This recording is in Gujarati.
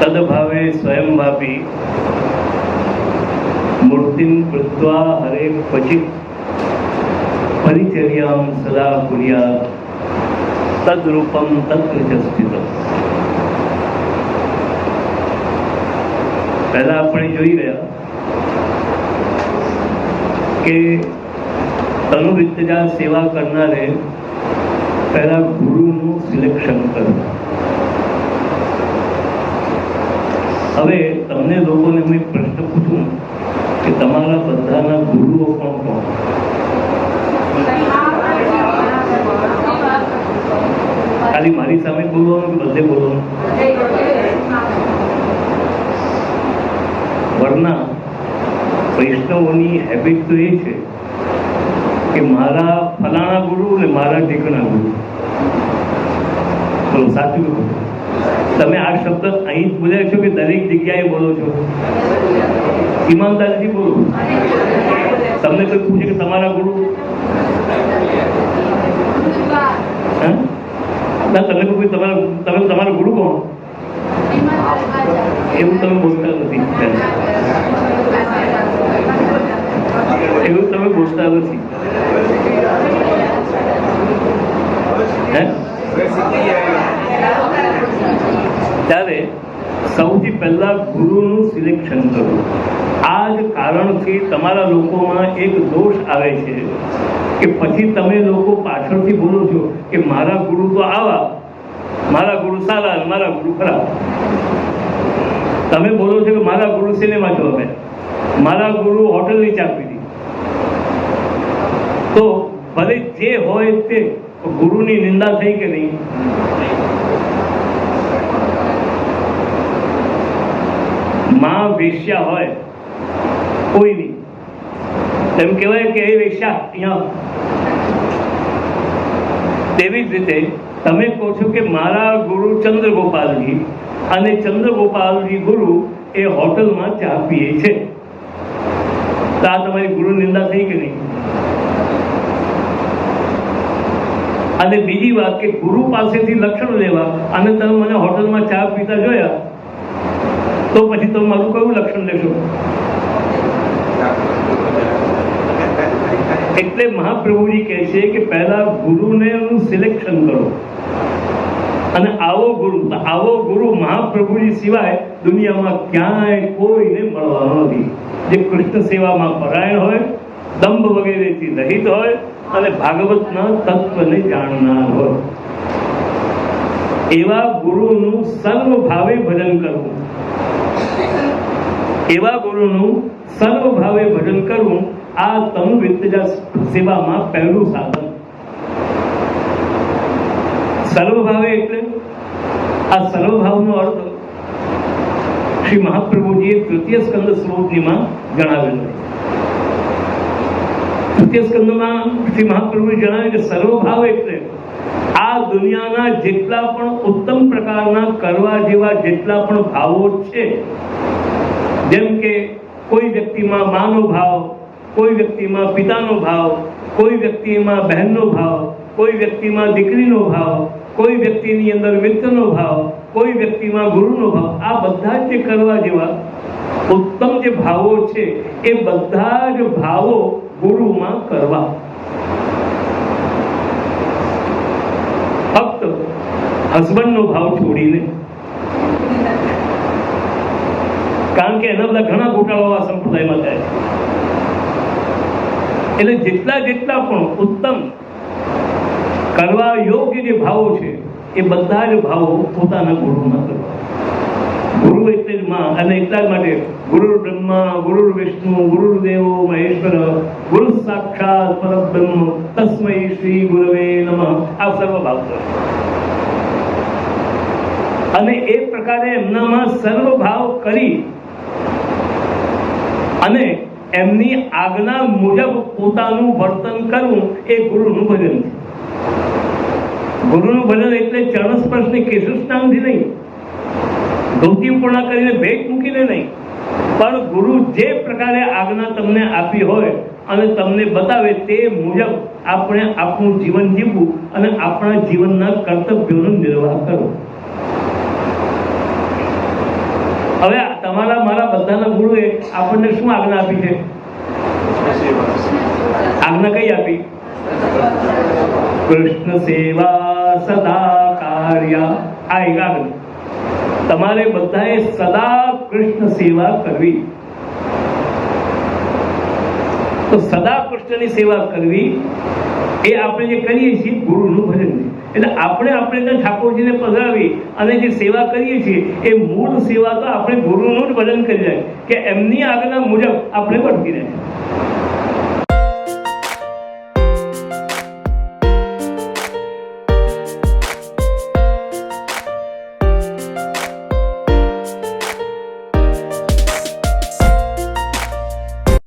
તદભાવે સ્વયંભાપી મૂર્તિમ કૃત્વા હરે ક્વચિત પરિચર્યામ સદા કુર્યાત તદરૂપમ તત્ર ચ સ્થિતમ. પહેલા આપણે જોઈ રહ્યા કે તનુવિત્તજા સેવા કરનારે પહેલા ગુરુનું સિલેક્શન કરવું. હવે તમને લોકોને હું એક પ્રશ્ન પૂછું કે તમારા બધાના ગુરુઓ કોણ કોણ? ખાલી મારી સામે બોલવાનું કે બધે બોલવાનું? વરના વૈષ્ણવોની હેબિટ તો એ છે કે મારા ફલાણા ગુરુ ને મારા ઢીકણા ગુરુ. બોલો સાચું કહું? તમે આ શબ્દ અહીં જ બોલ્યા છો કે દરેક જગ્યાએ બોલો છો? ઈમાનદારીથી બોલો. તમને કોઈ પૂછે કે તમારા ગુરુ, ના તમે કોઈ તમારા ગુરુ કોણ? એવું તમે બોલતા નથી. એવું તમે બોલતા નથી. ત્યારે સૌથી પહેલા ગુરુનું સિલેક્શન કરવું. આ જ કારણથી તમારા લોકોમાં એક દોષ આવે છે કે પછી તમે લોકો પાછળથી બોલો છો કે મારા ગુરુ તો આવા, મારા ગુરુ સારા, મારા ગુરુ ખરાબ. તમે બોલો છો કે મારા ગુરુ સિનેમા જોવા ગયા, મારા ગુરુ હોટલની ચા પીધી. તો ભલે જે હોય તે ગુરુની નિંદા થઈ કે નહીં? માં વેશ્યા હોય કોઈ નહીં, એમ કહેવાય કે એ વેશ્યા અહીંયા. તેવી જ રીતે તમે કહો છો કે મારા ગુરુ ચંદ્રગોપાલજી અને ચંદ્રગોપાલજી ગુરુ એ હોટલમાં ચા પીએ છે, તો આ તમારી ગુરુ નિંદા થઈ કે નહીં? અને બીજી વાત કે ગુરુ પાસેથી લક્ષણ લેવા અને તમે મને હોટલમાં ચા પીતા જોયા તો પછી તમે મારું કયું લક્ષણ લેશો? એટલે મહાપ્રભુજી કહે છે કે પહેલા ગુરુને સિલેક્શન કરો. અને આવો ગુરુ મહાપ્રભુજી સિવાય દુનિયામાં ક્યાંય કોઈને મળવાનો નથી. જે કૃષ્ણ સેવામાં પરાયણ હોય, દંભ વગેરેથી રહિત હોય અને ભાગવતના તત્વને જાણનાર હોય, એવા ગુરુનું સર્વ ભાવે ભજન કરવું. એવા ગુરુનું સર્વ ભાવે ભજન કરવું આ તનુવિત્તજા સેવામાં પહેલું સાધન. સર્વભાવે એટલે આ સર્વભાવનો અર્થ શ્રી મહાપ્રભુજીએ તૃતીય સ્કંદ શ્લોકનીમાં જણાવેલો. તૃતીય સ્કંદમાં શ્રી મહાપ્રભુએ જણાવ્યું કે સર્વભાવ એટલે આ દુનિયાના જેટલા પણ ઉત્તમ પ્રકારના કરવા જેવા જેટલા પણ ભાવો છે, જેમ કે કોઈ વ્યક્તિમાં માનો ભાવ, કોઈ વ્યક્તિમાં પિતાનો ભાવ, કોઈ વ્યક્તિમાં બહેનનો ભાવ, કોઈ વ્યક્તિમાં દીકરીનો ભાવ, કોઈ વ્યક્તિની અંદર મિત્રનો ભાવ, કોઈ વ્યક્તિમાં ગુરુનો ભાવ, આ બધા જ કરવા જેવા ઉત્તમ જે ભાવો છે એ બધા જ ભાવો ગુરુમાં કરવા. ફક્ત હસબન્ડનો ભાવ છોડીને, કારણ કે એના બધા ઘણા ગોટાળાઓ આ સંપ્રદાયમાં થાય છે. એટલે જેટલા પણ ઉત્તમ કરવા યોગ્ય જે ભાવો છે એ બધા જ ભાવો પોતાના ગુરુમાં કરવા. ગુરુ એટલે જ માં, અને એટલા જ માટે ગુરુ બ્રહ્મા, ગુરુ વિષ્ણુ, ગુરુ દેવો મહેશ્વર, ગુરુ સાક્ષાત પરબ્રહ્મ તસ્મૈ શ્રી ગુરવે નમઃ, આ સર્વ ભાવ છે. અને એ પ્રકારે એમનામાં સર્વ ભાવ કરી અને એમની આજ્ઞા મુજબ પોતાનું વર્તન કરવું એ ગુરુનું ભજન છે. ગુરુનું ભજન એટલે ચરણ સ્પર્શ ને કેશુ સ્નાનથી નહીં, ધોતી પૂર્ણ કરીને ભેટ મૂકીને નહીં, પણ ગુરુ જે પ્રકારે આજ્ઞા તમને આપી હોય અને તમને બતાવે તે મુજબ આપણે આપણું જીવન જીવવું અને આપણા જીવનના કર્તવ્યોનો નિર્વાહ કરવો. હવે તમારા મારા બધાના ગુરુએ આપણને શું આજ્ઞા આપી છે? આજ્ઞા કઈ આપી? કૃષ્ણ સેવા સદા કાર્ય. આ એક આજ્ઞા. તમારે બધાએ સદા કૃષ્ણ સેવા કરવી. તો સદા કૃષ્ણની સેવા કરવી એ આપણે જે કરીએ છીએ ગુરુનું ભજન છે. એટલે આપણે ત્યાં ઠાકોરજીને પધરાવી અને જે સેવા કરીએ છીએ એ મૂળ સેવા તો આપણે ગુરુનું જ ભજન કરી જાય કે એમની આજ્ઞા મુજબ આપણે વર્તી રહે.